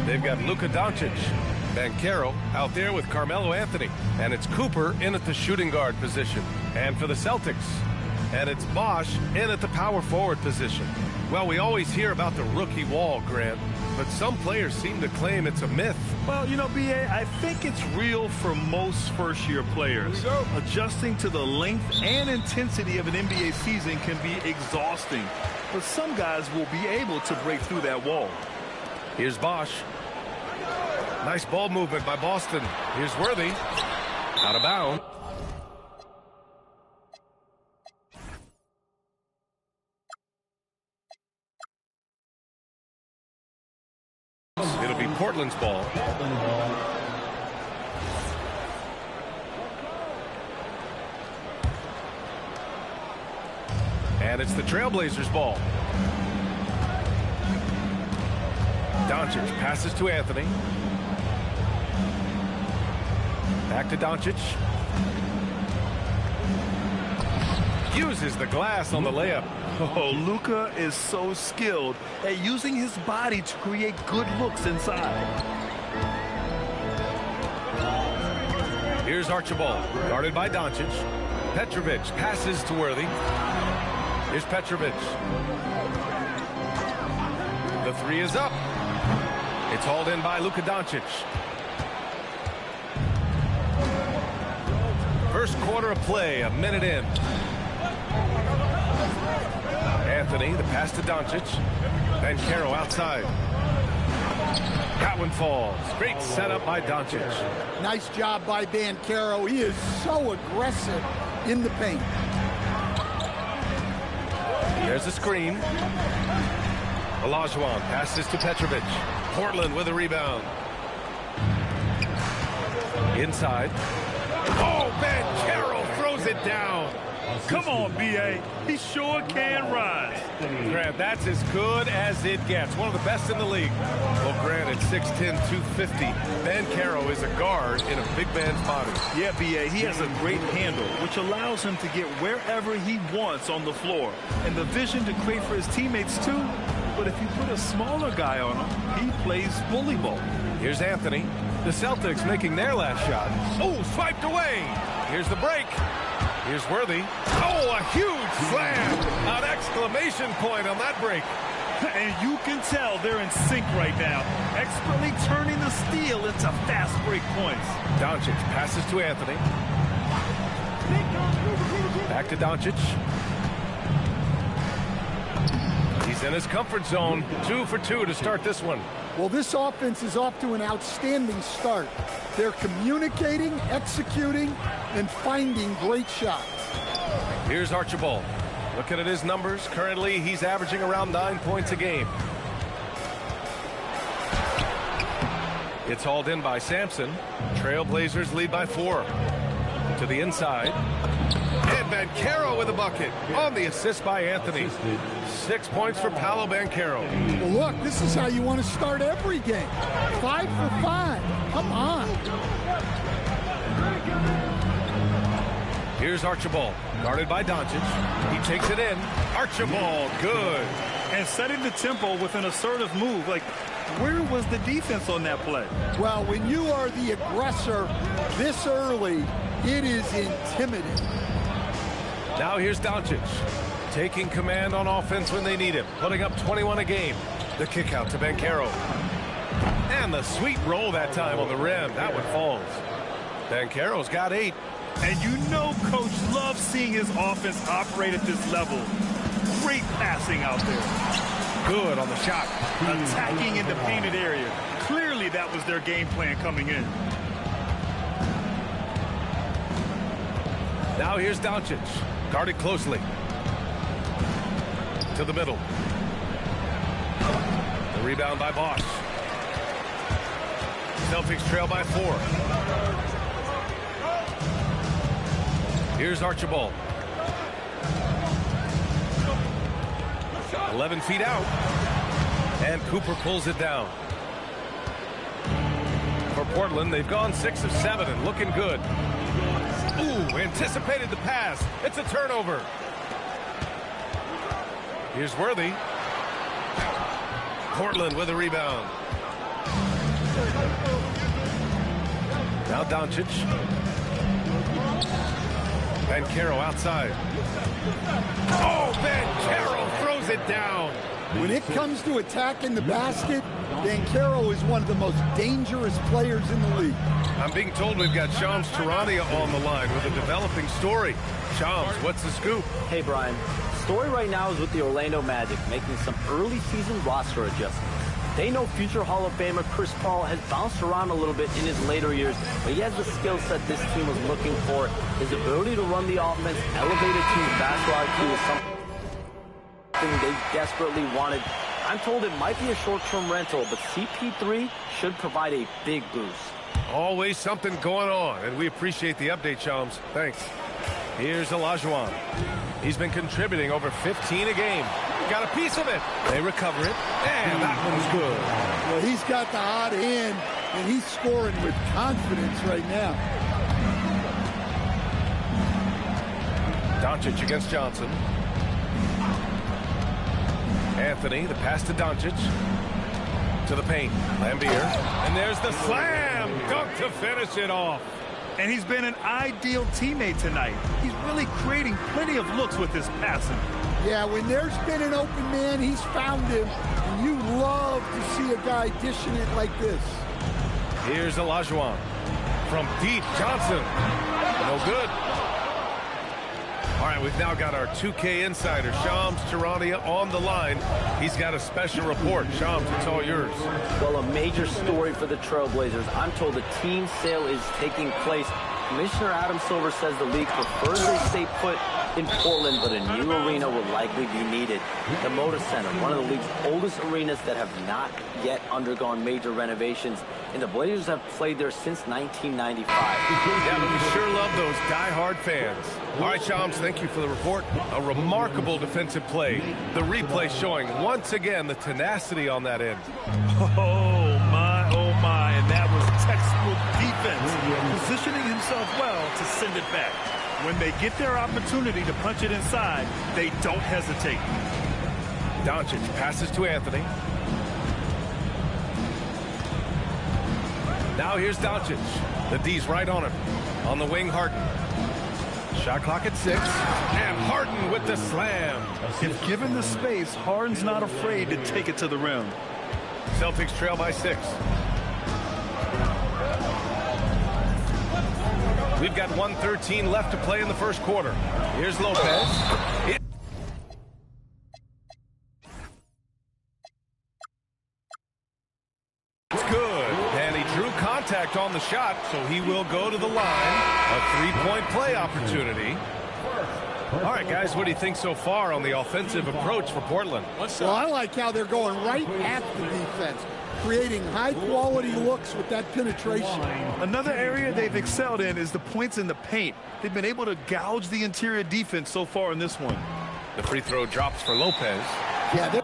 They've got Luka Doncic. Banchero out there with Carmelo Anthony. And it's Cooper in at the shooting guard position. And for the Celtics, and it's Bosch in at the power forward position. Well, we always hear about the rookie wall, Grant, but some players seem to claim it's a myth. Well, you know, B.A., I think it's real for most first-year players. Adjusting to the length and intensity of an NBA season can be exhausting, but some guys will be able to break through that wall. Here's Bosch. Nice ball movement by Boston. Here's Worthy. Out of bounds. It'll be Portland's ball. And it's the Trailblazers' ball. Doncic passes to Anthony. Back to Doncic. Uses the glass on the layup. Oh, Luka is so skilled at using his body to create good looks inside. Here's Archibald, guarded by Doncic. Petrovic passes to Worthy. Here's Petrovic. The three is up. It's hauled in by Luka Doncic. First quarter of play, a minute in. Anthony, the pass to Doncic. Banchero outside. That one falls. Great setup by Doncic. Nice job by Banchero. He is so aggressive in the paint. There's a screen. Olajuwon passes to Petrovic. Portland with a rebound. Inside. Oh, Banchero throws it down. Come on, B.A. He sure can rise. Grant, that's as good as it gets. One of the best in the league. Well, Grant, at 6'10", 250, Banchero is a guard in a big man's body. Yeah, B.A., he has a great handle, which allows him to get wherever he wants on the floor. And the vision to create for his teammates, too. But if you put a smaller guy on him, he plays bully ball. Here's Anthony. The Celtics making their last shot. Oh, swiped away. Here's the break. Here's Worthy. Oh, a huge slam. An exclamation point on that break. And you can tell they're in sync right now, expertly turning the steal into fast break points. Doncic passes to Anthony. Back to Doncic. He's in his comfort zone. 2 for 2 to start this one. Well, this offense is off to an outstanding start. They're communicating, executing, and finding great shots. Here's Archibald. Looking at his numbers, currently he's averaging around 9 points a game. It's hauled in by Sampson. Trailblazers lead by 4. To the inside. And Banchero with a bucket on the assist by Anthony. 6 points for Paolo Banchero. Well, look, this is how you want to start every game. 5 for 5. Come on. Here's Archibald, guarded by Doncic. He takes it in. Archibald, good. And setting the tempo with an assertive move. Like, where was the defense on that play? Well, when you are the aggressor this early, it is intimidating. Now here's Doncic, taking command on offense when they need him, putting up 21 a game. The kick out to Banchero. And the sweet roll that time on the rim. That one falls. Banchero's got 8. And you know Coach loves seeing his offense operate at this level. Great passing out there. Good on the shot. Attacking in the painted area. Clearly that was their game plan coming in. Now here's Doncic, guarded closely. To the middle. The rebound by Bosch. Celtics trail by 4. Here's Archibald. 11 feet out. And Cooper pulls it down. For Portland, they've gone 6 of 7 and looking good. Ooh, anticipated the pass. It's a turnover. Here's Worthy. Portland with a rebound. Now Doncic. Banchero outside. Oh, Banchero throws it down. When it comes to attacking the basket, Banchero is one of the most dangerous players in the league. I'm being told we've got Shams Charania on the line with a developing story. Shams, what's the scoop? Hey, Brian. The story right now is with the Orlando Magic making some early season roster adjustments. They know future Hall of Famer Chris Paul has bounced around a little bit in his later years, but he has the skill set this team was looking for. His ability to run the offense, elevate a team's basketball IQ is something they desperately wanted. I'm told it might be a short-term rental, but CP3 should provide a big boost. Always something going on, and we appreciate the update, Shams. Thanks. Here's Olajuwon. He's been contributing over 15 a game. Got a piece of it. They recover it, and that one's good. Well, he's got the hot hand, and he's scoring with confidence right now. Doncic against Johnson. Anthony, the pass to Doncic. To the paint. Lambier. And there's the slam. Dunk to finish it off. And he's been an ideal teammate tonight. He's really creating plenty of looks with his passing. Yeah, when there's been an open man, he's found him. And you love to see a guy dishing it like this. Here's Olajuwon. From deep, Johnson. No good. All right, we've now got our 2K insider, Shams Charania, on the line. He's got a special report. Shams, it's all yours. Well, a major story for the Trailblazers. I'm told the team sale is taking place. Commissioner Adam Silver says the league prefers they stay put in Portland, but a new arena will likely be needed. The Moda Center, one of the league's oldest arenas that have not yet undergone major renovations, and the Blazers have played there since 1995. Yeah, but we sure love those die-hard fans. All right, Shams, thank you for the report. A remarkable defensive play. The replay showing once again the tenacity on that end. Oh, my, and that was textbook defense. Positioning himself well to send it back. When they get their opportunity to punch it inside, they don't hesitate. Doncic passes to Anthony. Now here's Doncic. The D's right on him. On the wing, Harden. Shot clock at 6. And Harden with the slam. If given the space, Harden's not afraid to take it to the rim. Celtics trail by 6. We've got 1:13 left to play in the first quarter. Here's Lopez. It's good. And he drew contact on the shot, so he will go to the line. A three-point play opportunity. All right, guys, what do you think so far on the offensive approach for Portland? Well, I like how they're going right at the defense, creating high-quality looks with that penetration. Another area they've excelled in is the points in the paint. They've been able to gouge the interior defense so far in this one. The free throw drops for Lopez. Yeah, there's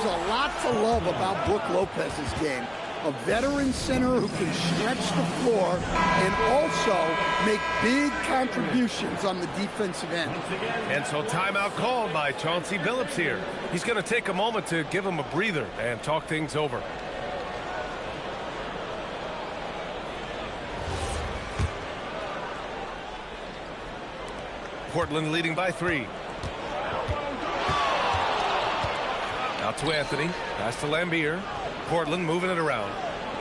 a lot to love about Brook Lopez's game. A veteran center who can stretch the floor and also make big contributions on the defensive end. And so timeout called by Chauncey Billups here. He's going to take a moment to give him a breather and talk things over. Portland leading by 3. Out to Anthony. Pass to Lambier. Portland moving it around.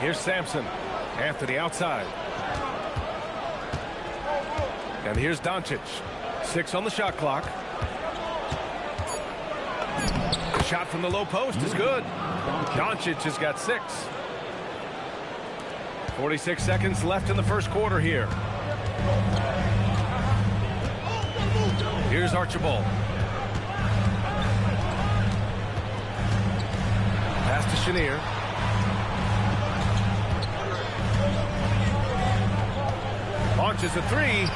Here's Sampson. Anthony outside. And here's Doncic. 6 on the shot clock. The shot from the low post is good. Doncic has got 6. 46 seconds left in the first quarter here. Here's Archibald. Pass to Chenier. Launches a 3.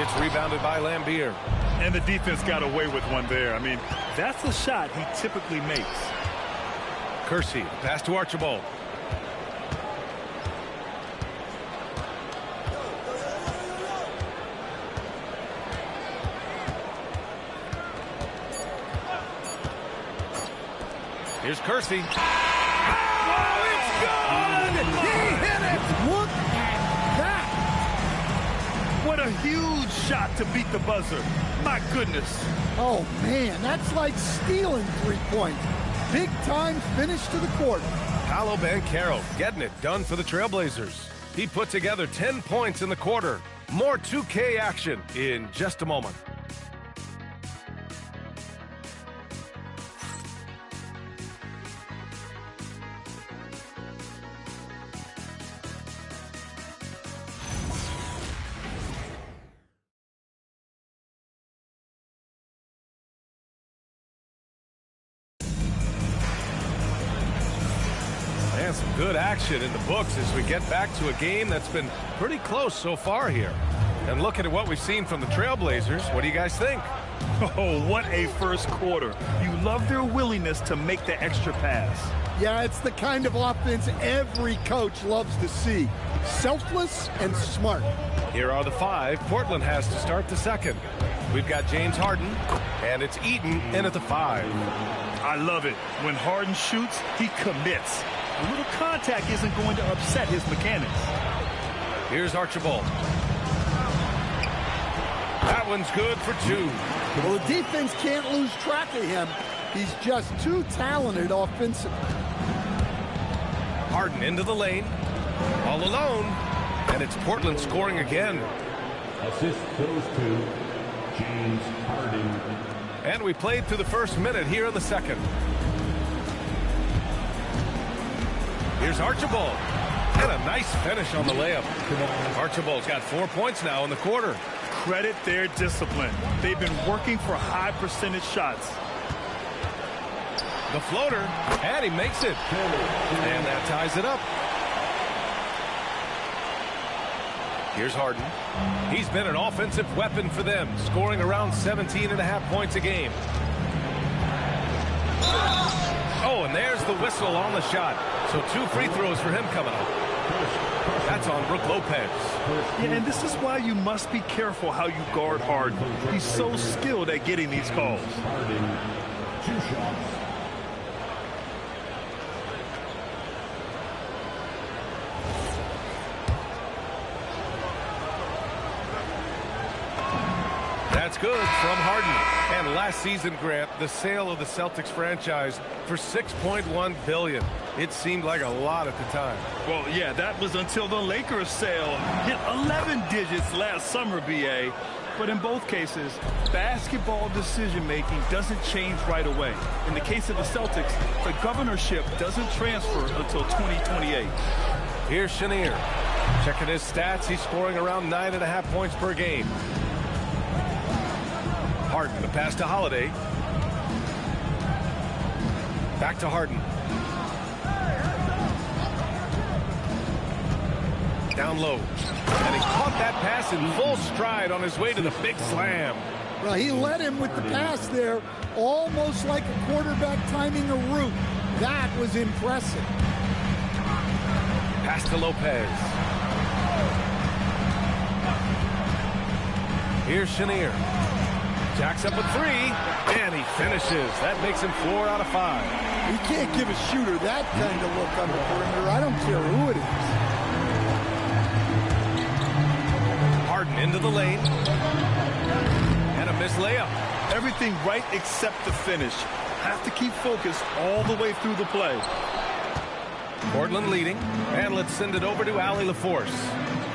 It's rebounded by Lambier. And the defense got away with one there. I mean, that's a shot he typically makes. Kersey, pass to Archibald. Here's Kersey. Oh, it's good! He hit it! Look at that! What a huge shot to beat the buzzer. My goodness. Oh, man, that's like stealing 3 points. Big time finish to the court. Paolo Banchero getting it done for the Trailblazers. He put together 10 points in the quarter. More 2K action in just a moment. And some good action in the books as we get back to a game that's been pretty close so far here. And looking at what we've seen from the Trailblazers, what do you guys think? Oh, what a first quarter. You love their willingness to make the extra pass. Yeah, it's the kind of offense every coach loves to see. Selfless and smart. Here are the 5 Portland has to start the second. We've got James Harden, and it's Eaton in at the 5. I love it. When Harden shoots, he commits. A little contact isn't going to upset his mechanics. Here's Archibald. That one's good for 2. Well, the defense can't lose track of him. He's just too talented offensively. Harden into the lane. All alone. And it's Portland scoring again. Assist goes to James Harden. And we played through the first minute here in the second. Here's Archibald. And a nice finish on the layup. Archibald's got 4 points now in the quarter. Credit their discipline. They've been working for high percentage shots. The floater, and he makes it. And that ties it up. Here's Harden. He's been an offensive weapon for them, scoring around 17.5 points a game. Oh, and there's the whistle on the shot. So 2 free throws for him coming up. That's on Brook Lopez. Yeah, and this is why you must be careful how you guard Harden. He's so skilled at getting these calls. Harden, 2 shots. That's good from Harden. And last season, Grant, the sale of the Celtics franchise for $6.1 billion. It seemed like a lot at the time. Well, yeah, that was until the Lakers sale hit 11 digits last summer, BA. But in both cases, basketball decision-making doesn't change right away. In the case of the Celtics, the governorship doesn't transfer until 2028. Here's Chenier. Checking his stats, he's scoring around 9.5 points per game. Harden, the pass to Holiday. Back to Harden. Down low. And he caught that pass in full stride on his way to the big slam. Well, he led him with the pass there, almost like a quarterback timing a route. That was impressive. Pass to Lopez. Here's Chenier. Jacks up a 3, and he finishes. That makes him 4 out of 5. You can't give a shooter that kind of look on the perimeter. I don't care who it is. Harden into the lane. And a missed layup. Everything right except the finish. Have to keep focused all the way through the play. Portland leading. And let's send it over to Allie LaForce.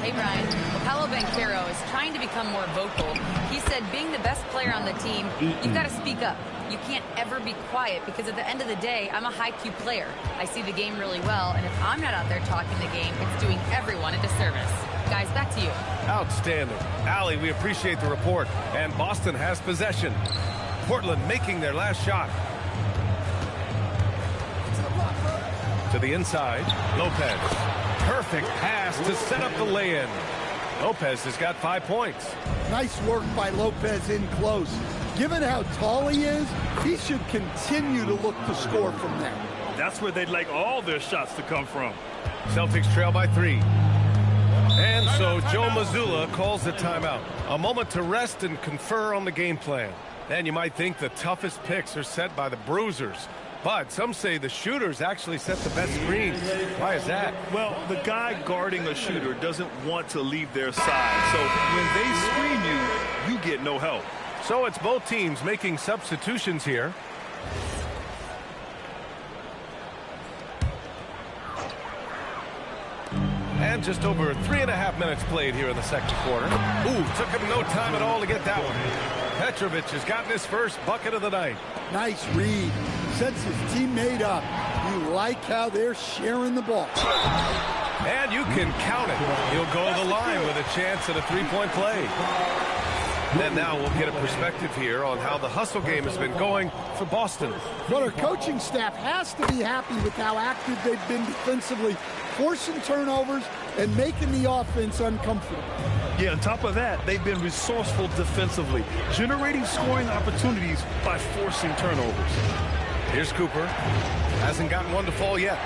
Hey, Brian. Well, Paolo Banchero is trying to become more vocal. He said being the best player on the team, you've got to speak up. You can't ever be quiet because at the end of the day, I'm a high-Q player. I see the game really well, and if I'm not out there talking the game, it's doing everyone a disservice. Guys, back to you. Outstanding. Allie, we appreciate the report. And Boston has possession. Portland making their last shot. To the inside, Lopez. Perfect pass to set up the lay-in. Lopez has got 5 points. Nice work by Lopez in close. Given how tall he is, he should continue to look to score from there. That's where they'd like all their shots to come from. Celtics trail by 3. And so Joe Mazzulla calls the timeout. A moment to rest and confer on the game plan. And you might think the toughest picks are set by the bruisers. But some say the shooters actually set the best screens. Why is that? Well, the guy guarding a shooter doesn't want to leave their side. So when they screen you, you get no help. So it's both teams making substitutions here. And just over 3.5 minutes played here in the second quarter. Ooh, took him no time at all to get that one. Petrovic has gotten his first bucket of the night. Nice read. Sets his team made up. You like how they're sharing the ball. And you can count it. He'll go to the line with a chance at a three-point play. And now we'll get a perspective here on how the hustle game has been going for Boston. But our coaching staff has to be happy with how active they've been defensively, forcing turnovers and making the offense uncomfortable. Yeah, on top of that, they've been resourceful defensively, generating scoring opportunities by forcing turnovers. Here's Cooper. Hasn't gotten one to fall yet.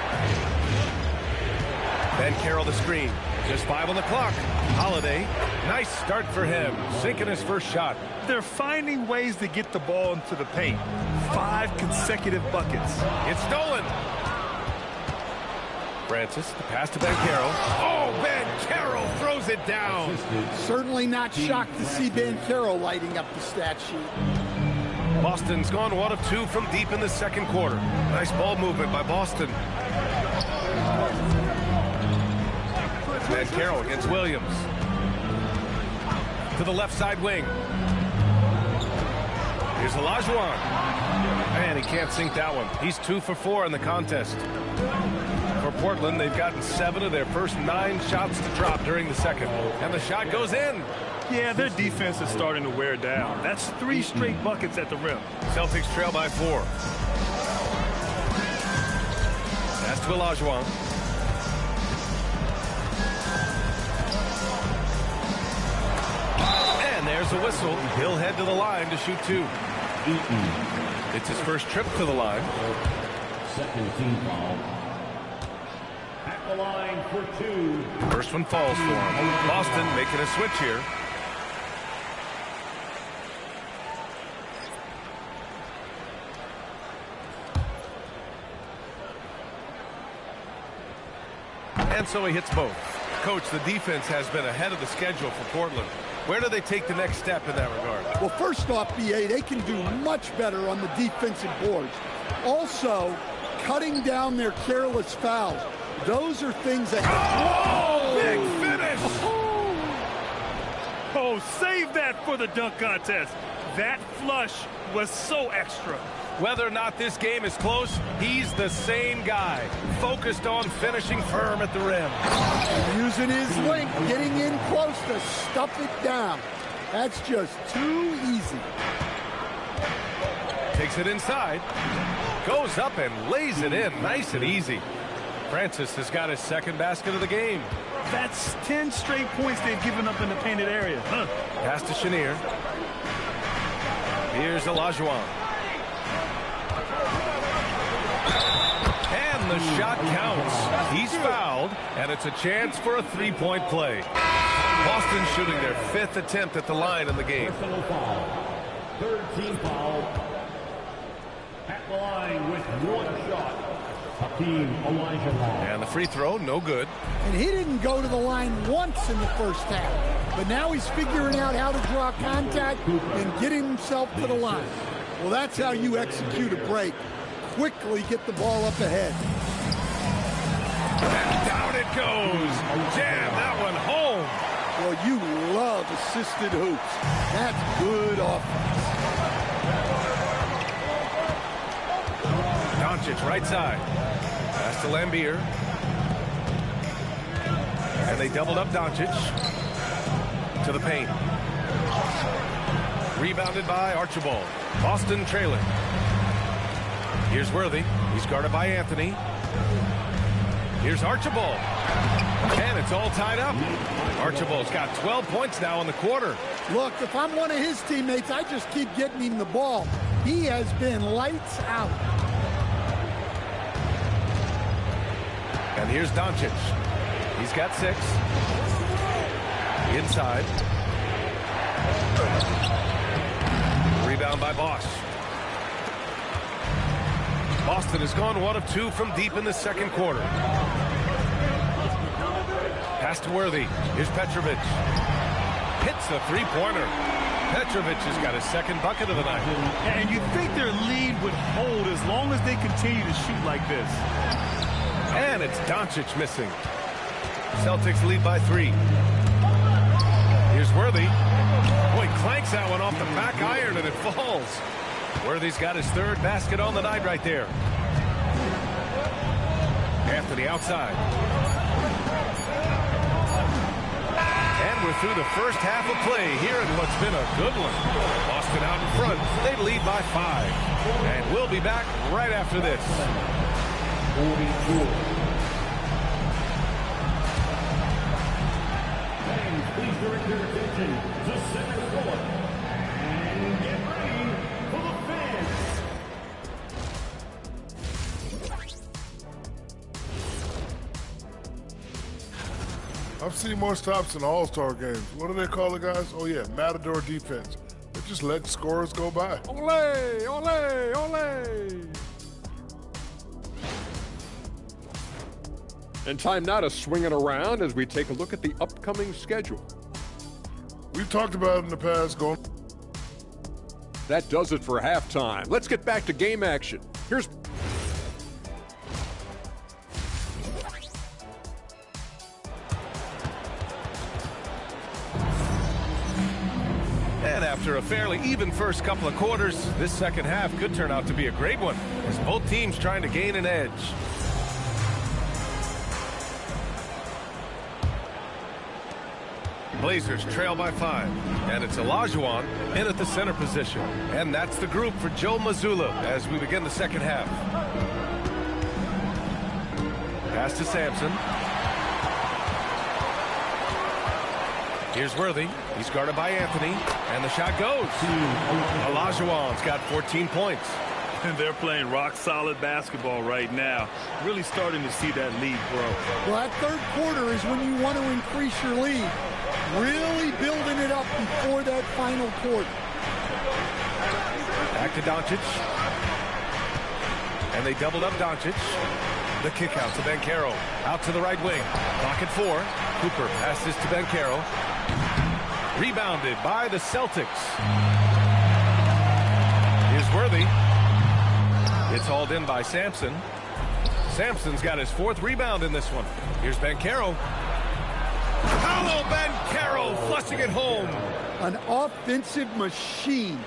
Ben Carroll the screen. Just 5 on the clock. Holiday, nice start for him. Sinking his first shot. They're finding ways to get the ball into the paint. 5 consecutive buckets. It's stolen. Francis, the pass to Ben Carroll. Oh, Ben Carroll throws it down. Certainly not shocked to see Ben Carroll lighting up the stat sheet. Boston's gone 1 of 2 from deep in the second quarter. Nice ball movement by Boston. Ben Carroll against Williams. To the left side wing. Here's Olajuwon. Man, he can't sink that one. He's 2 for 4 in the contest. For Portland, they've gotten 7 of their first 9 shots to drop during the second. And the shot goes in. Yeah, their defense is starting to wear down. That's 3 straight buckets at the rim. Celtics trail by 4. Pass to Olajuwon. And there's a whistle. He'll head to the line to shoot 2. It's his first trip to the line. Second team foul. At the line for 2. First one falls for him. Boston making a switch here. And so he hits both. Coach, the defense has been ahead of the schedule for Portland. Where do they take the next step in that regard? Well, first off, BA, they can do much better on the defensive boards. Also, cutting down their careless fouls. Those are things that... Oh, big finish! Oh, save that for the dunk contest. That flush was so extra. Whether or not this game is close, he's the same guy, focused on finishing firm at the rim. Using his length, getting in close to stuff it down. That's just too easy. Takes it inside, goes up and lays it in, nice and easy. Francis has got his second basket of the game. That's 10 straight points they've given up in the painted area. Pass to Chenier. Here's Olajuwon. And the shot counts. He's fouled, and it's a chance for a three-point play. Boston shooting their 5th attempt at the line in the game. Personal foul. Third team foul. At the line with 1 shot. Hakeem Olajuwon. And the free throw, no good. And he didn't go to the line once in the first half. But now he's figuring out how to draw contact and get himself to the line. Well, that's how you execute a break. Quickly get the ball up ahead. And down it goes. Jam that one home. Well, you love assisted hoops. That's good offense. Doncic right side. Pass to Lambeer. And they doubled up Doncic. To the paint. Rebounded by Archibald. Boston trailing. Here's Worthy. He's guarded by Anthony. Here's Archibald. And it's all tied up. Archibald's got 12 points now in the quarter. Look, if I'm one of his teammates, I just keep getting him the ball. He has been lights out. And here's Doncic. He's got 6. Inside. Rebound by Bosch. Boston has gone 1 of 2 from deep in the second quarter. Pass to Worthy. Here's Petrovic. Hits the three-pointer. Petrovic has got his second bucket of the night. And you think their lead would hold as long as they continue to shoot like this. And it's Doncic missing. Celtics lead by 3. Here's Worthy. Boy, clanks that one off the back iron and it falls. Worthy's got his 3rd basket on the night right there. Anthony outside. And we're through the first half of play here in what's been a good one. Boston out in front. They lead by 5. And we'll be back right after this. Please direct your attention to center court and get ready for the fans. I've seen more stops in All-Star games. What do they call it, guys? Oh, yeah, Matador defense. They just let scores go by. Ole, ole, ole. And time now to swing it around as we take a look at the upcoming schedule. We've talked about it in the past going. That does it for halftime. Let's get back to game action. Here's And after a fairly even first couple of quarters, this second half could turn out to be a great one as both teams trying to gain an edge. Blazers trail by 5, and it's Olajuwon in at the center position. And that's the group for Joe Mazzulla as we begin the second half. Pass to Sampson. Here's Worthy. He's guarded by Anthony, and the shot goes. Olajuwon's got 14 points. And they're playing rock-solid basketball right now. Really starting to see that lead grow. Well, that 3rd quarter is when you want to increase your lead. Really building it up before that final quarter. Back to Doncic. And they doubled up Doncic. The kick out to Banchero. Out to the right wing. Clock at 4. Cooper passes to Banchero. Rebounded by the Celtics. Here's Worthy. It's hauled in by Sampson. Sampson's got his 4th rebound in this one. Here's Banchero. Paolo Banchero flushing it home. An offensive machine.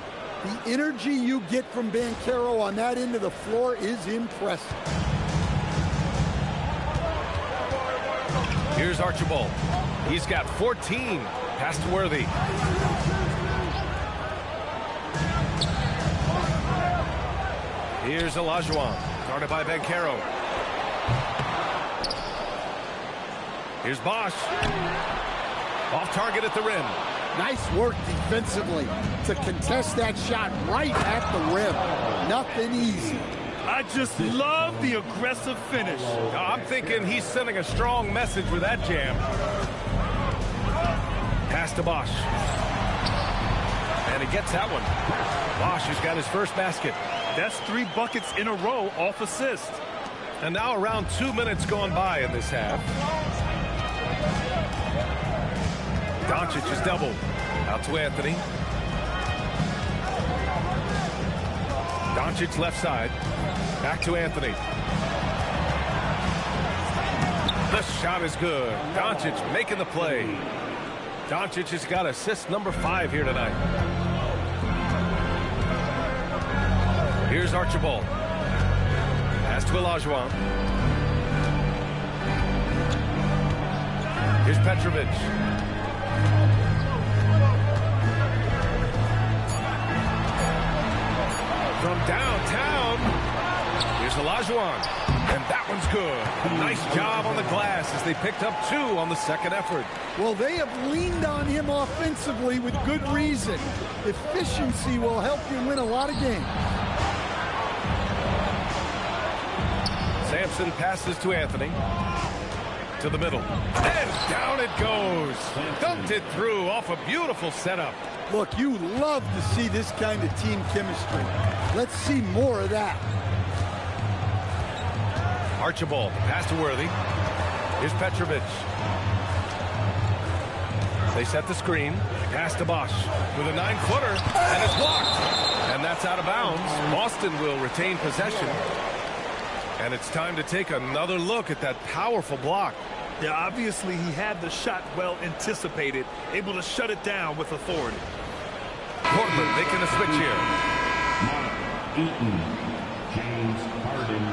The energy you get from Banchero on that end of the floor is impressive. Here's Archibald. He's got 14. Pass to Worthy. Here's Olajuwon. Guarded by Banchero. Here's Bosch. Off target at the rim. Nice work defensively to contest that shot right at the rim. Nothing easy. I just love the aggressive finish. I'm thinking he's sending a strong message with that jam. Pass to Bosch. And he gets that one. Bosch has got his first basket. That's 3 buckets in a row off assist. And now around 2 minutes gone by in this half. Doncic is doubled. Out to Anthony. Doncic left side. Back to Anthony. The shot is good. Doncic making the play. Doncic has got assist number 5 here tonight. Here's Archibald. Pass to Olajuwon. Here's Petrovic. From downtown, here's Olajuwon. And that one's good. Nice job on the glass as they picked up 2 on the second effort. Well, they have leaned on him offensively with good reason. Efficiency will help you win a lot of games. Sampson passes to Anthony. To the middle. And down it goes. Dumped it through off a beautiful setup. Look, you love to see this kind of team chemistry. Let's see more of that. Archibald, pass to Worthy. Here's Petrovic. They set the screen. Pass to Bosch with a 9-footer, and it's blocked. And that's out of bounds. Boston will retain possession. And it's time to take another look at that powerful block. Yeah, obviously he had the shot well anticipated, able to shut it down with authority. Portland making a switch here. Eaton, James Harden,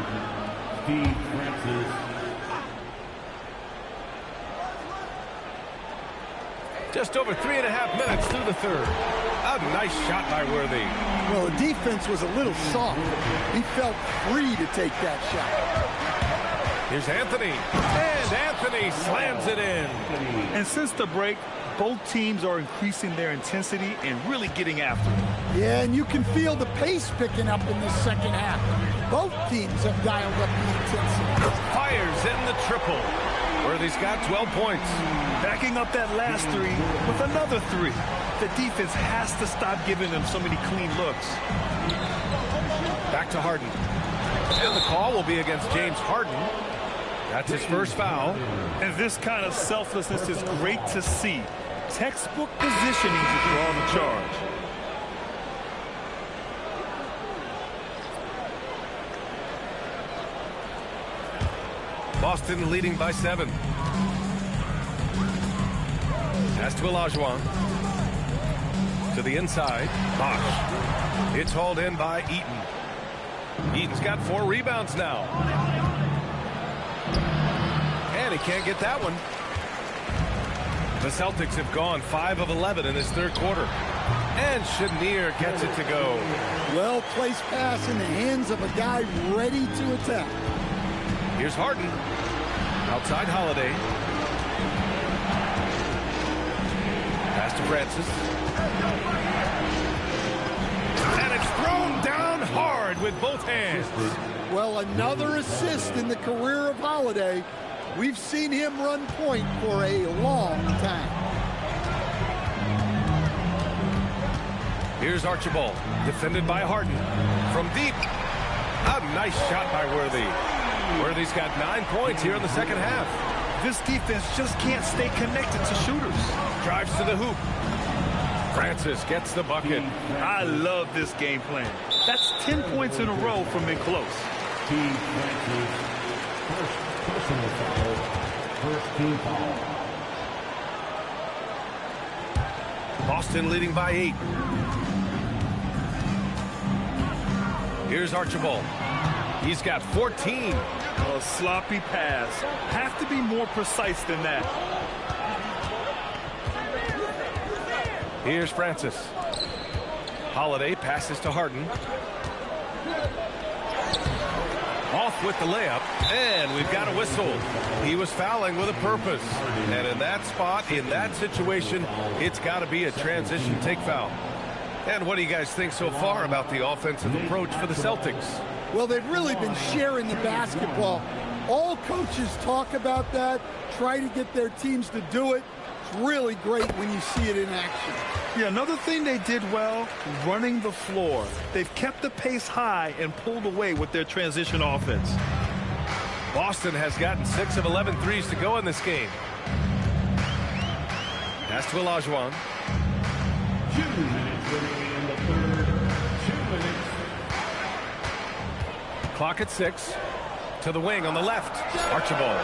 Steve Francis. Just over 3.5 minutes through the third. A nice shot by Worthy. Well, the defense was a little soft. He felt free to take that shot. Here's Anthony. And Anthony slams it in. And since the break, both teams are increasing their intensity and really getting after it. Yeah, and you can feel the pace picking up in this second half. Both teams have dialed up the intensity. Fires in the triple. Worthy's got 12 points. Backing up that last 3 with another 3. The defense has to stop giving them so many clean looks. Back to Harden. And the call will be against James Harden. That's his first foul. And this kind of selflessness is great to see. Textbook positioning to draw the charge. Boston leading by 7. Pass to Olajuwon. To the inside. Bosch. It's hauled in by Eaton. Eaton's got 4 rebounds now. And he can't get that one. The Celtics have gone 5 of 11 in this third quarter. And Chenier gets it to go. Well-placed pass in the hands of a guy ready to attack. Here's Harden. Outside Holiday. Pass to Francis. And it's thrown down hard with both hands. Well, another assist in the career of Holiday. We've seen him run point for a long time. Here's Archibald, defended by Harden. From deep. A nice shot by Worthy. Worthy's got 9 points here in the second half. This defense just can't stay connected to shooters. Drives to the hoop. Francis gets the bucket. I love this game plan. That's 10 points in a row from in close. Team Francis, first personal foul, first team foul. Boston leading by 8. Here's Archibald. He's got 14. A sloppy pass. Have to be more precise than that. Here's Francis. Holiday passes to Harden. Off with the layup, and we've got a whistle. He was fouling with a purpose. And in that spot, in that situation, it's got to be a transition take foul. And what do you guys think so far about the offensive approach for the Celtics? Well, they've really been sharing the basketball. All coaches talk about that, try to get their teams to do it. It's really great when you see it in action. Yeah, another thing they did well, running the floor. They've kept the pace high and pulled away with their transition offense. Boston has gotten 6 of 11 threes to go in this game. Pass to Olajuwon. 2 minutes remaining in the third. 2 minutes. Clock at 6. To the wing on the left. Archibald.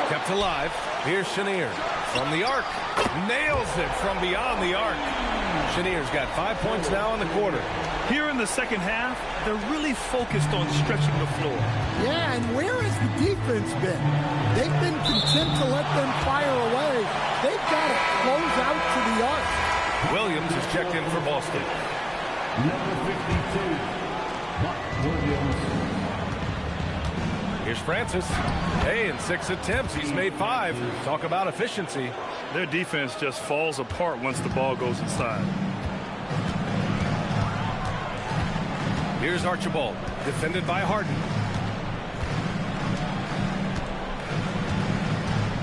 Kept alive. Here's Chenier. From the arc. Nails it from beyond the arc. Chenier's got 5 points now in the quarter. Here in the second half, they're really focused on stretching the floor. Yeah, and where has the defense been? They've been content to let them fire away. They've got to close out to the arc. Williams is checked in for Boston. Number 52, Buck Williams. Here's Francis. Hey, in 6 attempts, he's made 5. Talk about efficiency. Their defense just falls apart once the ball goes inside. Here's Archibald, defended by Harden.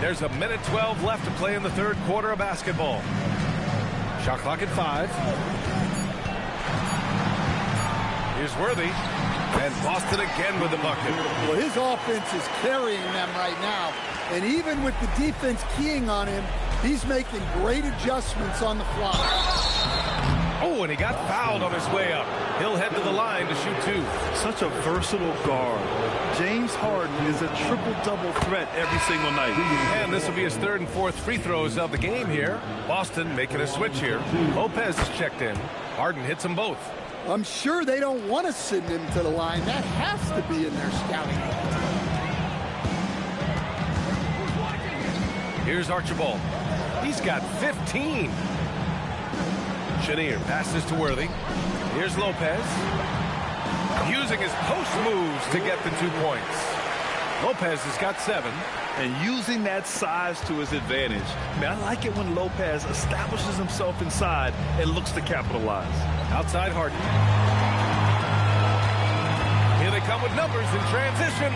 There's a minute 12 left to play in the third quarter of basketball. Shot clock at 5. Here's Worthy. And Boston again with the bucket. Well, his offense is carrying them right now. And even with the defense keying on him, he's making great adjustments on the fly. Oh, and he got fouled on his way up. He'll head to the line to shoot 2. Such a versatile guard. James Harden is a triple-double threat every single night. And this will be his 3rd and 4th free throws of the game here. Boston making a switch here. Lopez is checked in. Harden hits them both. I'm sure they don't want to send him to the line. That has to be in their scouting. Here's Archibald. He's got 15. Chenier passes to Worthy. Here's Lopez. Using his post moves to get the 2 points. Lopez has got 7. And using that size to his advantage. I like it when Lopez establishes himself inside and looks to capitalize. Outside Harden. Here they come with numbers in transition.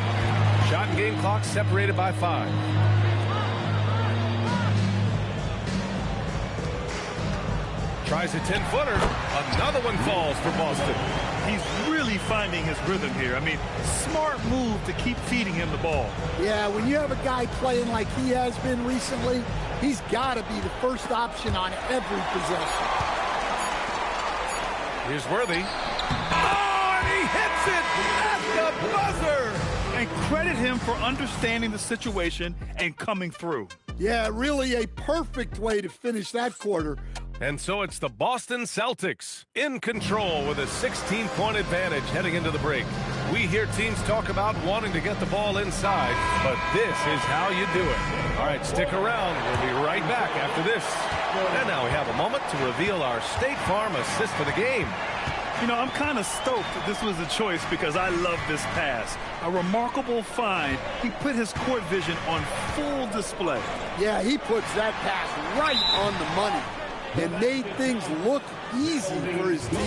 Shot and game clock separated by 5. Tries a 10-footer. Another one falls for Boston. He's really finding his rhythm here. I mean, smart move to keep feeding him the ball. Yeah, when you have a guy playing like he has been recently, he's got to be the first option on every possession. Here's Worthy. Oh, and he hits it at the buzzer. And credit him for understanding the situation and coming through. Yeah, really a perfect way to finish that quarter. And so it's the Boston Celtics in control with a 16-point advantage heading into the break. We hear teams talk about wanting to get the ball inside, but this is how you do it. All right, stick around. We'll be right back after this. And now we have a moment to reveal our State Farm assist for the game. You know, I'm kind of stoked that this was a choice because I love this pass. A remarkable find. He put his court vision on full display. Yeah, he puts that pass right on the money and made things look easy for his team.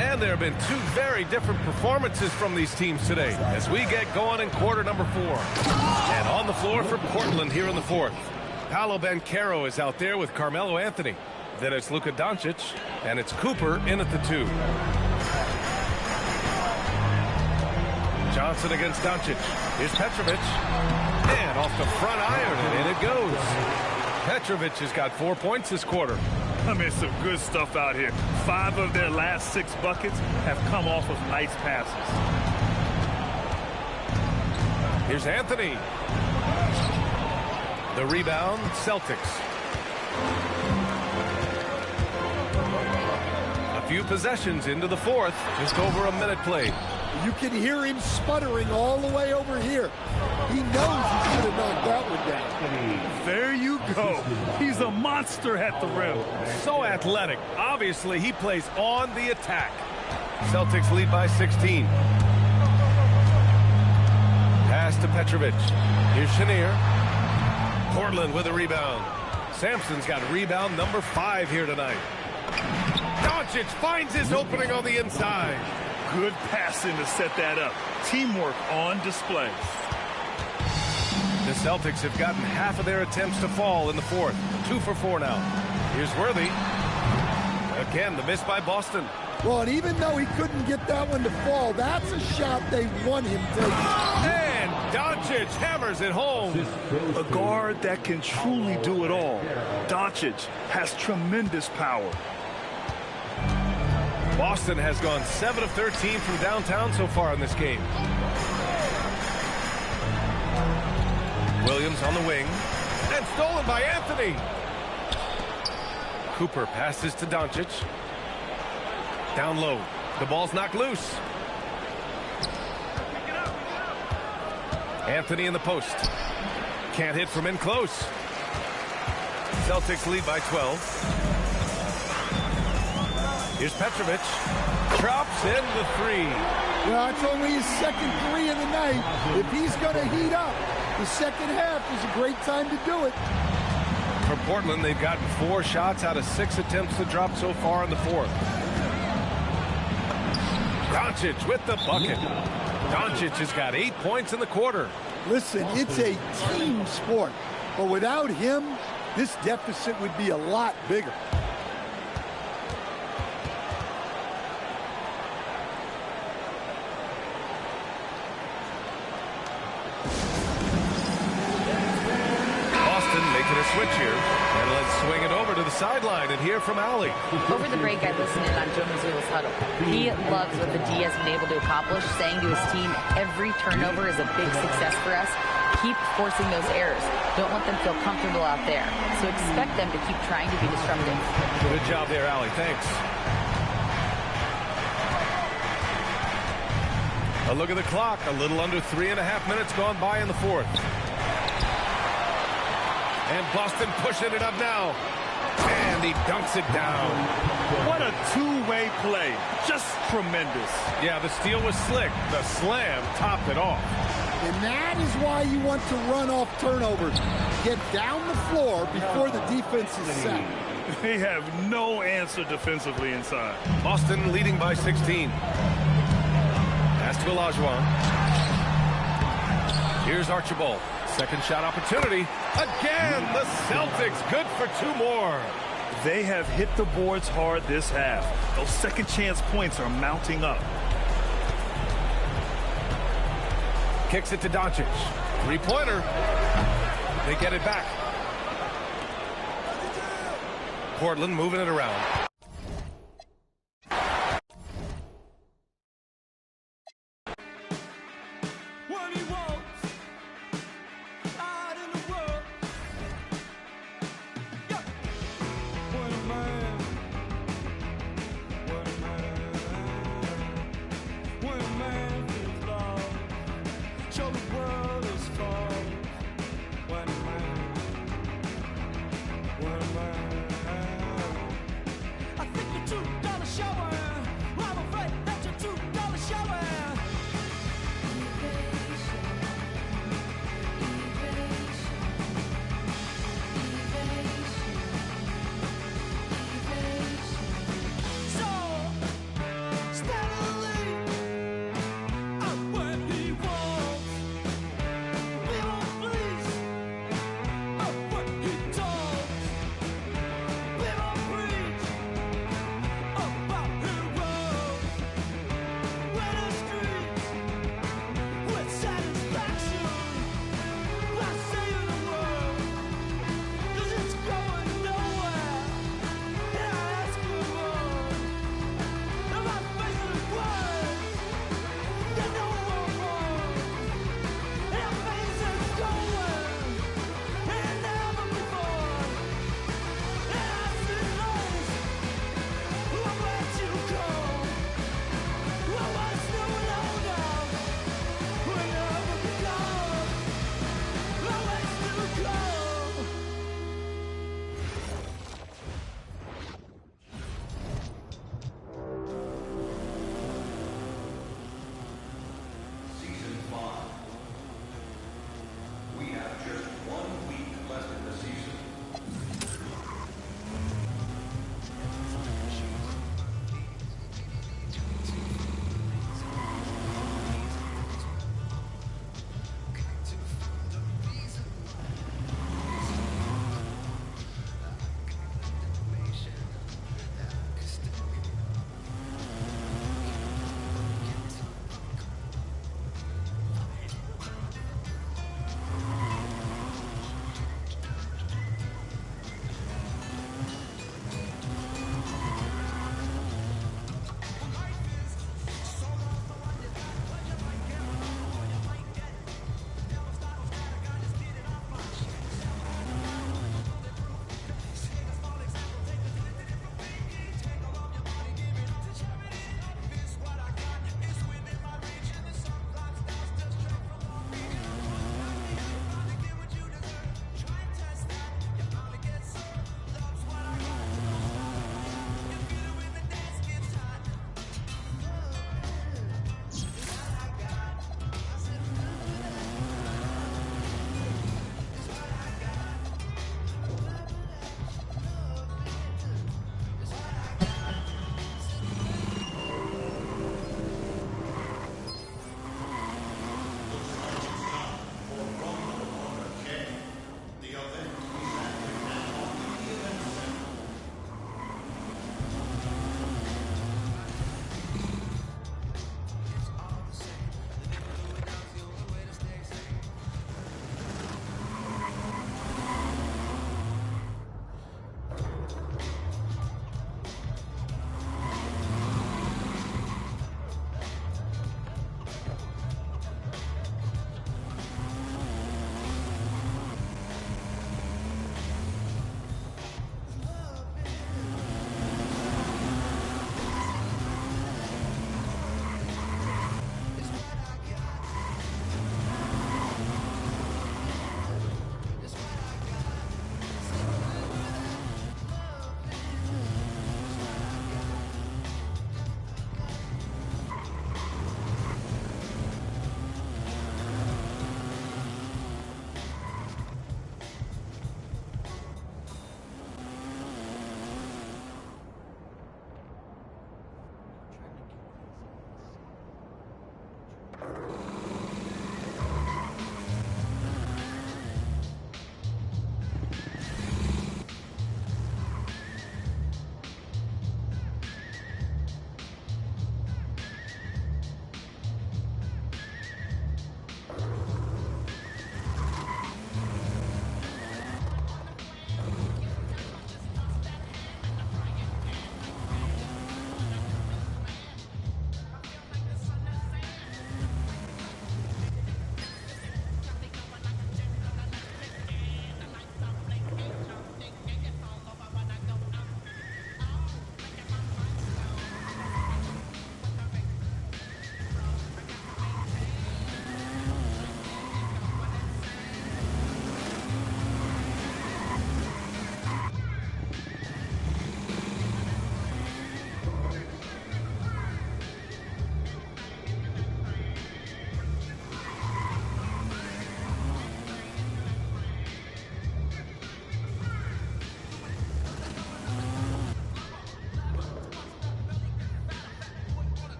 And there have been 2 very different performances from these teams today as we get going in quarter number 4. And on the floor for Portland here in the 4th. Paolo Banchero is out there with Carmelo Anthony. Then it's Luka Doncic, and it's Cooper in at the 2. Johnson against Doncic. Here's Petrovic. And off the front iron, and in it goes. Petrovic has got 4 points this quarter. I mean, some good stuff out here. 5 of their last 6 buckets have come off of nice passes. Here's Anthony. The rebound, Celtics. A few possessions into the 4th. Just over a minute played. You can hear him sputtering all the way over here. He knows he should have knocked that one down. There you go. He's a monster at the rim. So athletic. Obviously, he plays on the attack. Celtics lead by 16. Pass to Petrovic. Here's Chenier. Portland with a rebound. Sampson's got rebound number 5 here tonight. Doncic finds his opening on the inside. Good passing to set that up. Teamwork on display. The Celtics have gotten half of their attempts to fall in the 4th. 2 for 4 now. Here's Worthy. Again, the miss by Boston. Well, and even though he couldn't get that one to fall, that's a shot they want him taking. And Doncic hammers it home. A guard that can truly do it all. Doncic has tremendous power. Boston has gone 7 of 13 from downtown so far in this game. Williams on the wing. And stolen by Anthony. Cooper passes to Doncic. Down low. The ball's knocked loose. Anthony in the post. Can't hit from in close. Celtics lead by 12. Here's Petrovic. Drops in the three. Well, it's only his second three of the night. If he's going to heat up, the second half is a great time to do it. For Portland, they've gotten 4 shots out of 6 attempts to drop so far in the fourth. Doncic with the bucket. Doncic has got 8 points in the quarter. Listen, it's a team sport, but without him, this deficit would be a lot bigger. Making a switch here, and let's swing it over to the sideline and hear from Allie. Over the break, I listened in on Joe Mazzulla's huddle. He loves what the D has been able to accomplish, saying to his team, every turnover is a big success for us. Keep forcing those errors. Don't let them feel comfortable out there. So expect them to keep trying to be disruptive. Good job there, Allie. Thanks. A look at the clock. A little under 3.5 minutes gone by in the fourth. And Boston pushing it up now. And he dunks it down. What a two-way play. Just tremendous. Yeah, the steal was slick. The slam topped it off. And that is why you want to run off turnovers. Get down the floor before the defense is set. They have no answer defensively inside. Boston leading by 16. Pass to Olajuwon. Here's Archibald. Second shot opportunity. Again, the Celtics good for 2 more. They have hit the boards hard this half. Those second chance points are mounting up. Kicks it to Doncic. 3-pointer. They get it back. Portland moving it around.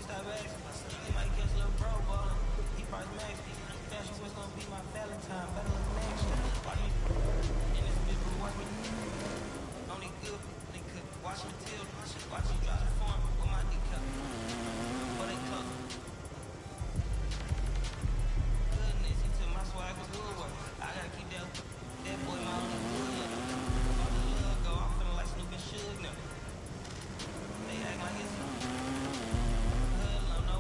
boys stop asking. He might catch a little bro ballin'. He price max. Fashion was gonna be my Valentine. Better look next year. Watch me in this bitch, boo, watch me. Only good, they could watch me till. Watch me drop the form with my decal. But they cook. Goodness, he took my swag with good work. I gotta keep that boy my only good. All the love go, I'm feeling like Snoop and Suge now. They act like it's hoodlum, no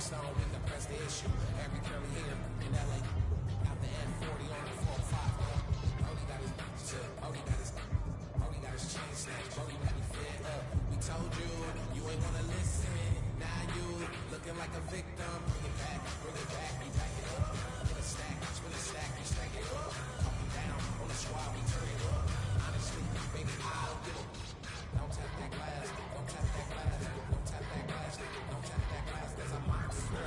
stone, we can press the issue. Every curly here in LA. Out the F40 on the 405. Brody got his chain snatched. Brody got me fed up. We told you, you ain't wanna listen. Now you looking like a victim. Bring it back, we back it up. Spin a stack, we stack it up. Talking down on the squad, we turn it up. Honestly, baby, I don't give a. Don't tap that glass, don't tap that glass, don't tap that glass, don't tap that glass. There's a monster.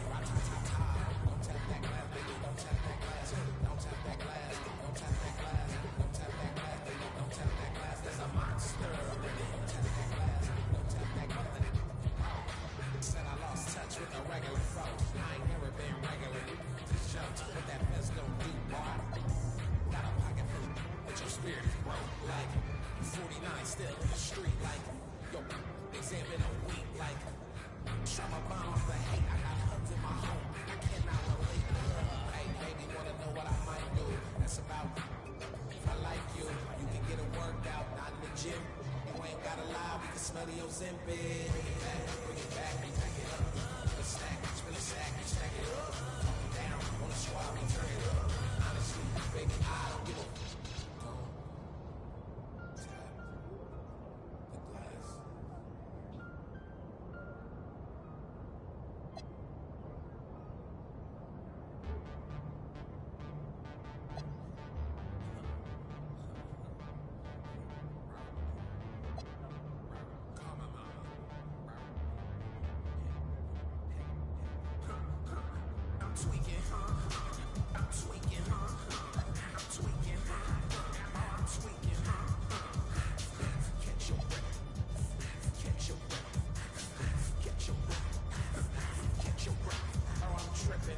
Ra-ta-ta-ta. Don't tap that glass, baby, don't tap that glass. Don't tap that glass, don't tap that glass, don't tap that glass, baby, don't tap that glass. There's a monster. Don't tap that glass, don't tap that glass. Said I lost touch with the regular folks. I ain't never been regular. Just jokes, what that best don't do, boy. Got a pocket full, but your spirit is broke. Like 49 still in the street, like yo, examine a week, like try my bomb off the hate. I got hugs in my home. I cannot relate. Hey, baby, wanna know what I might do? That's about. If I like you, you can get a workout, not in the gym. You ain't gotta lie, we can smell your Ozempic. Bring it back, we back it up. Spin a stack, we stack it up. Talking down on the squad, we turn it up. Honestly, baby, I don't give a.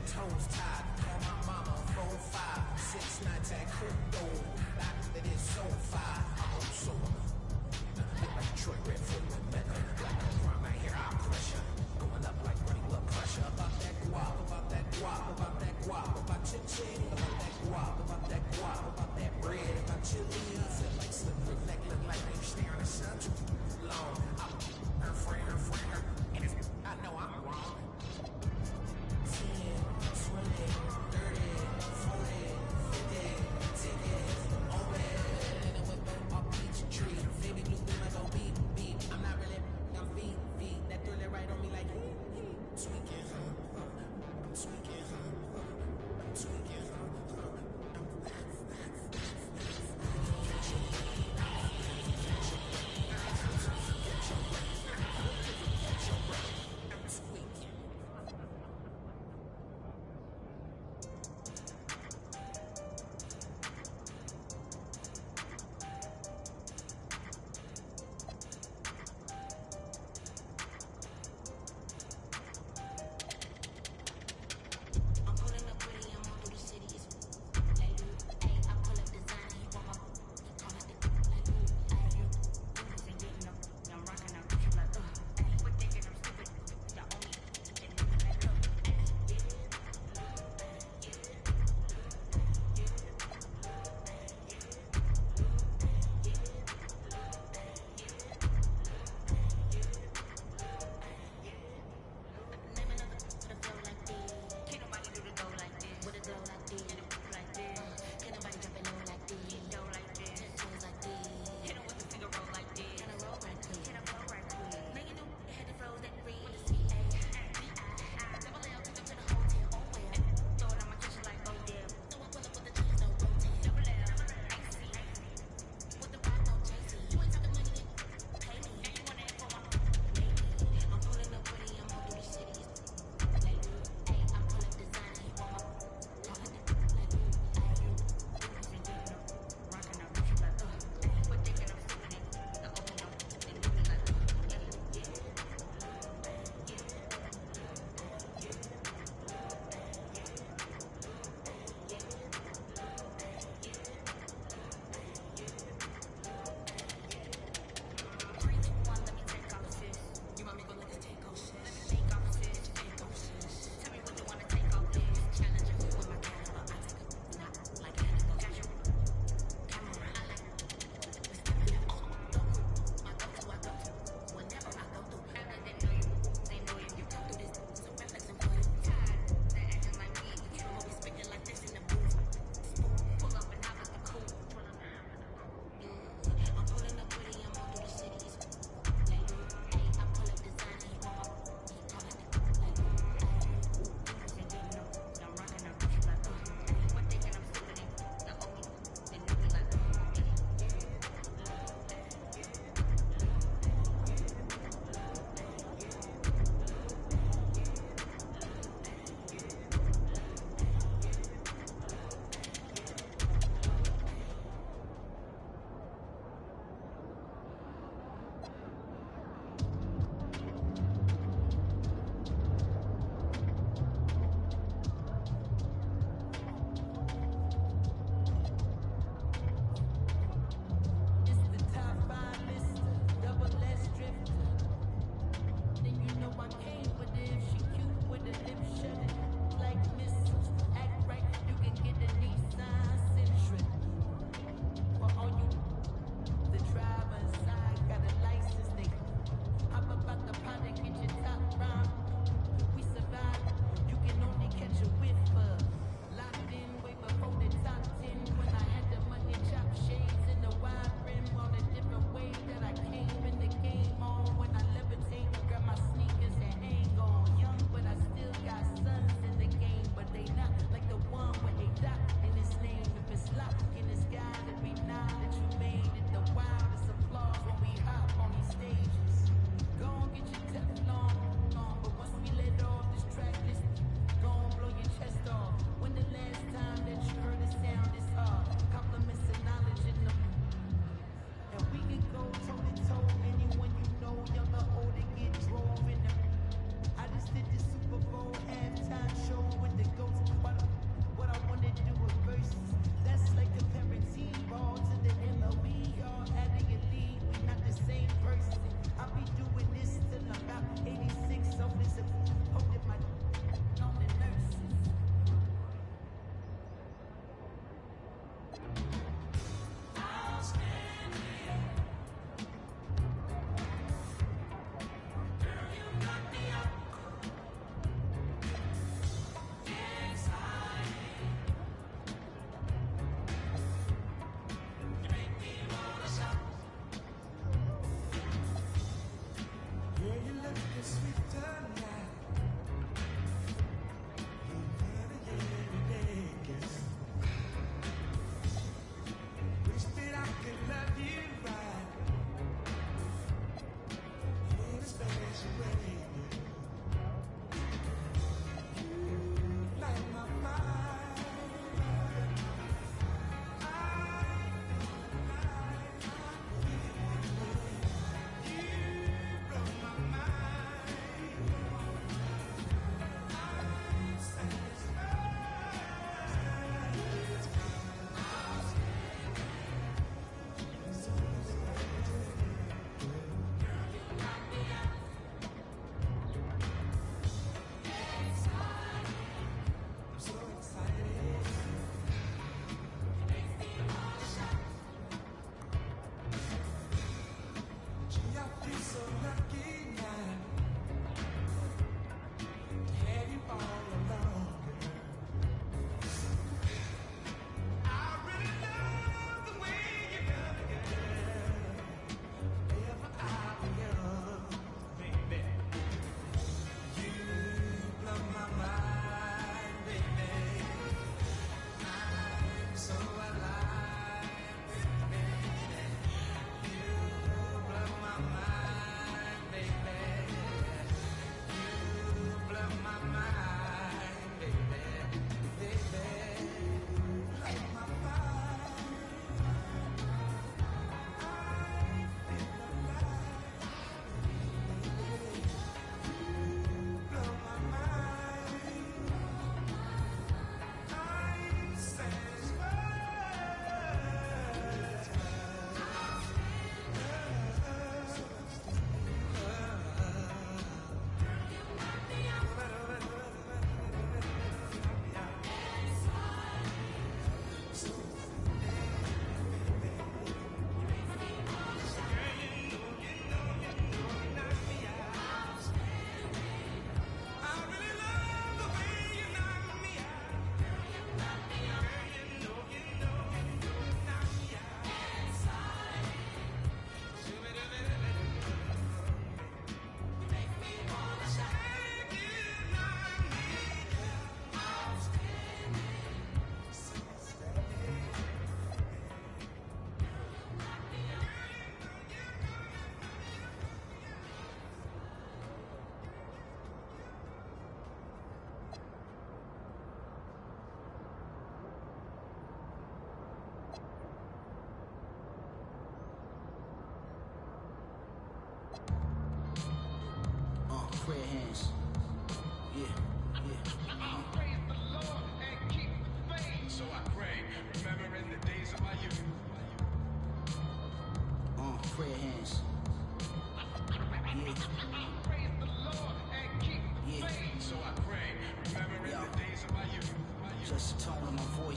Toes tied, call my mama, 4-5, 6 nights at crypto, back that is so fire, I'm so like Detroit Red Foot with Mecca, like a crime out here, I'm pressure, going up like running blood pressure, about that guap, about that guap, about that guap, about your chin, about that guap, about that guap, about that bread, about your leaves, and like slippery neck, look like they staring at sun too long, I'm her friend, and it's, I know I'm wrong. 10, 20, 30, 40, 50 tickets on bed. And with my peach tree, baby blue like a beat. I'm not really, I'm feet. That thriller right on me like,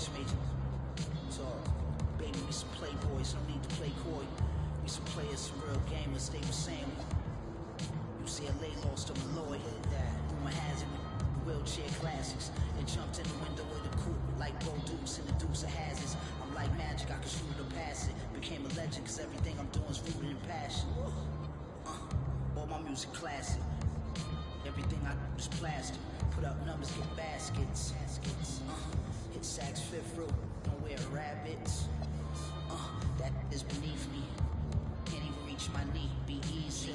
voice major. So, baby, we some playboys, no need to play coy. We some players, some real gamers, they were saying UCLA lost to Malloy. Rumor has it, wheelchair classics. They jumped in the window of the coupe like Bo Dukes in the Dukes of Hazards. I'm like magic, I can shoot it or pass it. Became a legend cause everything I'm doing is rooted in passion. All my music classic. Everything I do is plastic. Put up numbers, get baskets. Hit sacks, fifth row, don't wear rabbits. That is beneath me. Can't even reach my knee, be easy.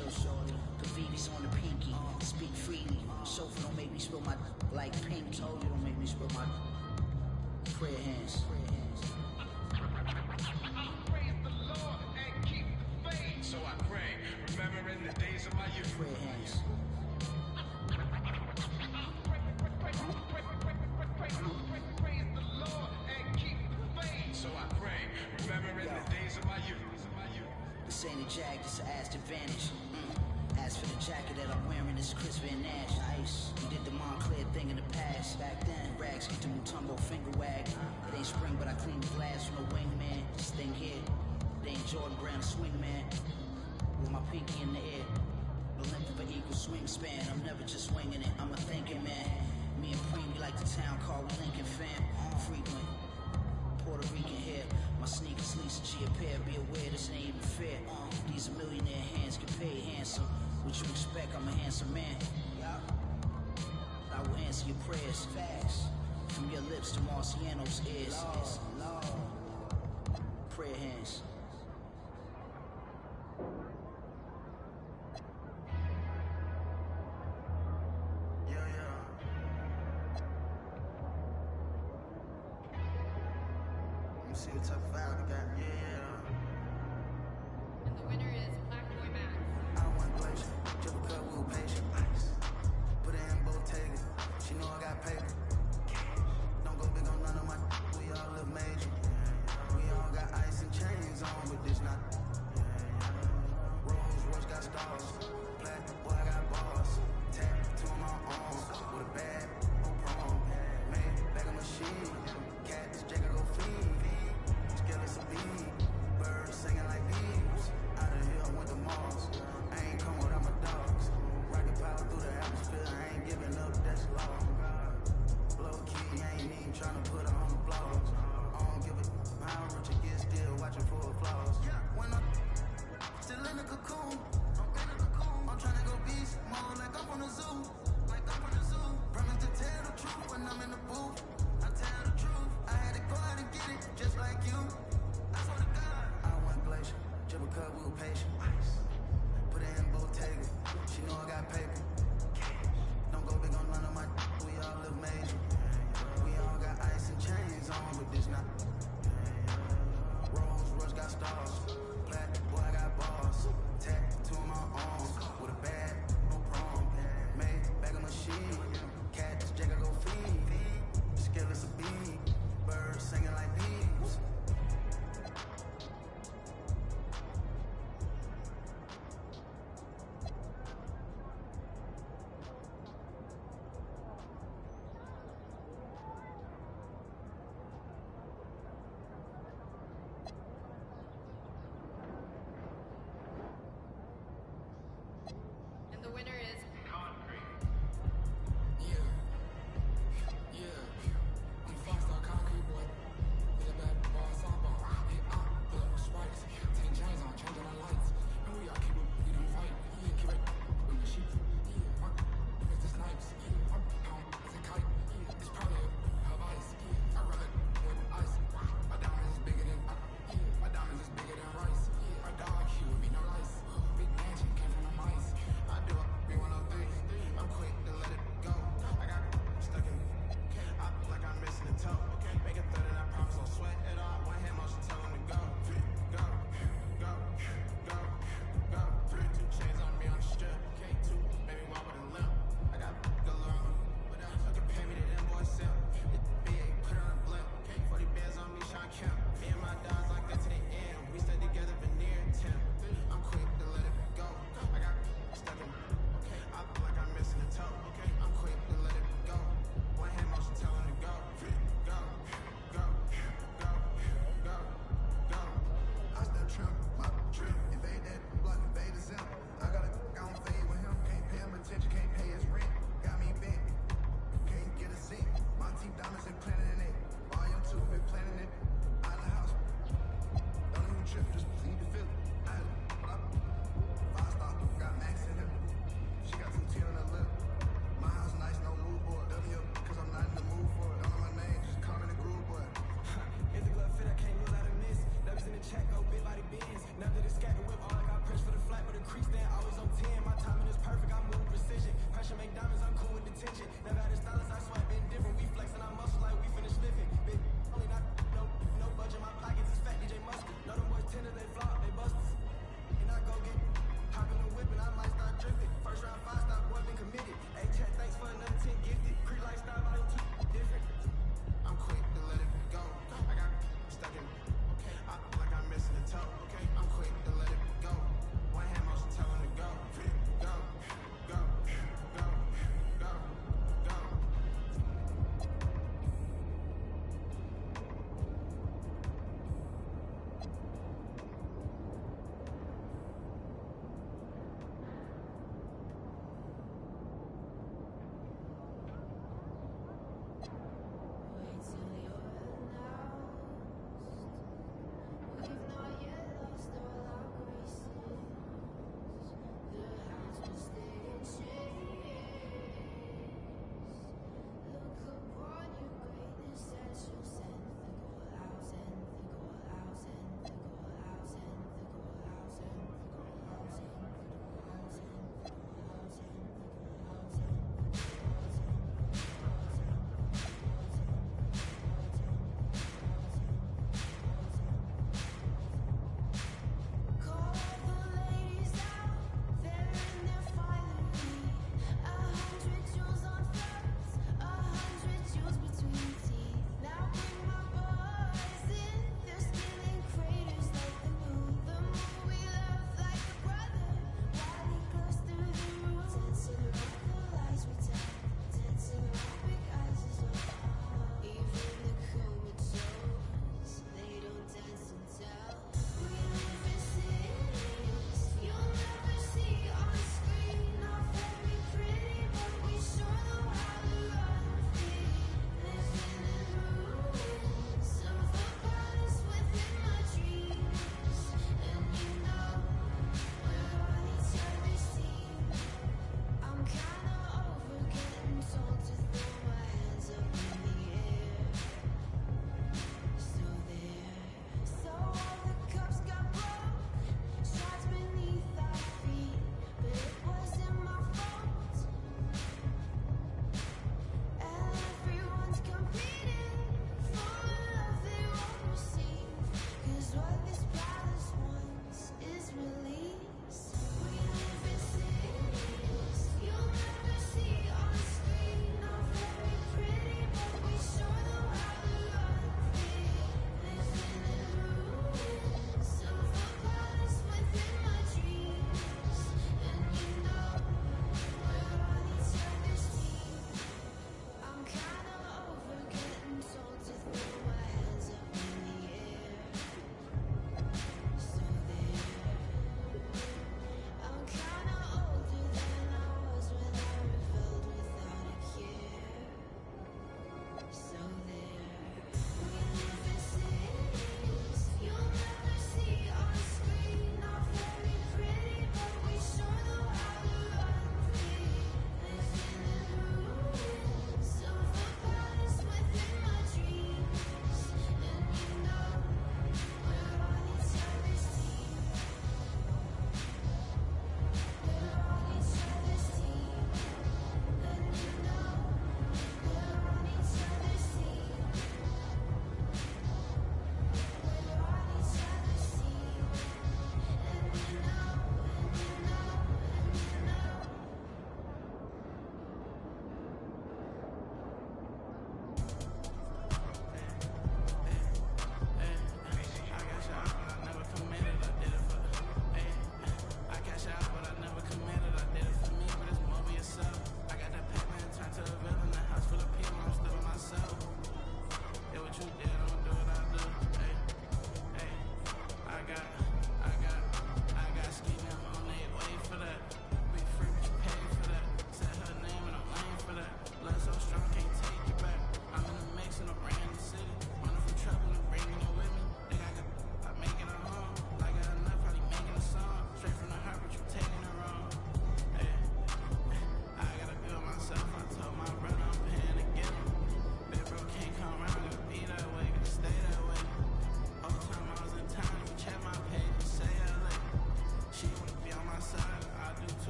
Kaviti's on the pinky, speak freely. Sofa don't make me spill my like pink. Told you don't make me spill my prayer hands. Praise the Lord and keep the faith. So I pray, remembering the days of my youth. Prayer hands. Praise the Lord and keep the faith. So I pray, remembering the days of my youth. This ain't a jag, this a ass advantage. As for the jacket that I'm wearing, it's Chris Van Nash. Nice. We did the Montclair thing in the past. Back then, rags get the Mutombo finger wag. It ain't spring, but I clean the glass from the wingman. This thing here, it ain't Jordan Brown swing man. With my pinky in the air. The length of an equal swing span. I'm never just winging it, I'm a thinking man. Me and Preem, we like the town car, we Lincoln fam. Frequent. Puerto Rican hair. My sneakers Lisa G a pair. Be aware this ain't even fair. These are millionaire hands get paid handsome. What you expect? I'm a handsome man. I will answer your prayers. Facts. From your lips to Marciano's ears. Lord. Prayer hands. See what type of vibe we got, And the winner is Black Boy Max. I don't want pleasure, triple cut, we were patient. Ice. Put it in Bottega, she know I got paper. Don't go big on none of my, we all look major. We all got ice and chains on, but this not. Rolls Royce got stars, black boy I got bars. Tattoo on my arm, with a bag, no prom. Made back a machine, cats, Jacob go feed. Skeleton some beat, birds singing like bees. Out of here with the Mars, I ain't come without my dogs. Rocket power.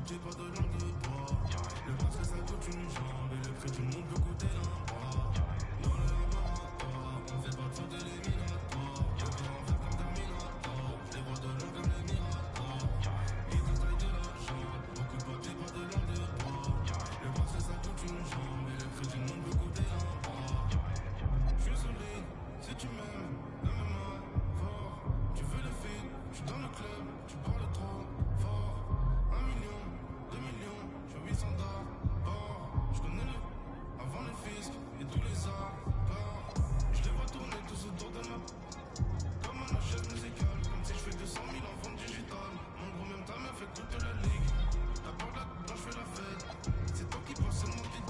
côté, pas de langue de bois. Le basket ça coûte une jambe et le prix du monde peut coûter un bras. Dans le laboratoire, on fait pas de faute éliminatoire. Le cœur en fer comme Terminator, je les vois de loin comme les Mirators. Ils taillent de la jambe, beaucoup de papier, pas de langue de bois. Le basket ça coûte une jambe et le prix du monde peut coûter un bras. Je suis solide, si tu m'aimes, aime-moi fort. Tu veux les filles, je suis dans le club, tu parles trop fort. 1 million, 2 millions, je suis 800 d'abord. Je connais le avant les fiscs et tous les accords. Je les vois tourner tous autour de ma comme un chaise musicale, comme si je fais 200 000 en vente digitale. Mon gros même ta meuf fait toute la ligue. T'as peur de la quand je fais la fête. C'est toi qui penses, c'est moi qui.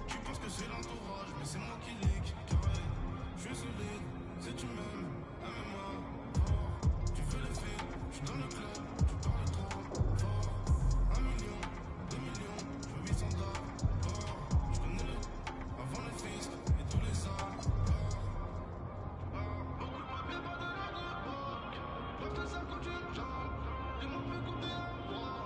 Tu penses que c'est l'entourage, mais c'est moi qui leak. Carré, je suis solide, si tu m'aimes, aime-moi fort. Tu veux les filles, je suis dans le club, tu parles trop fort. 1 million, 2 millions, je veux 800 d'abord. Je connais le avant les fiscs et tous les accords. Beaucoup de papier, pas de langue de bois. Parce que ça coûte une jambe, et mon peut coûter un bras.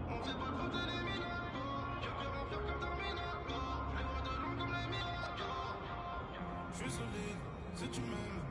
On fait pas de faute éliminatoire. Je peux en faire comme Terminator. Je les vois de loin comme les Mirators. Je suis solide, si tu m'aimes,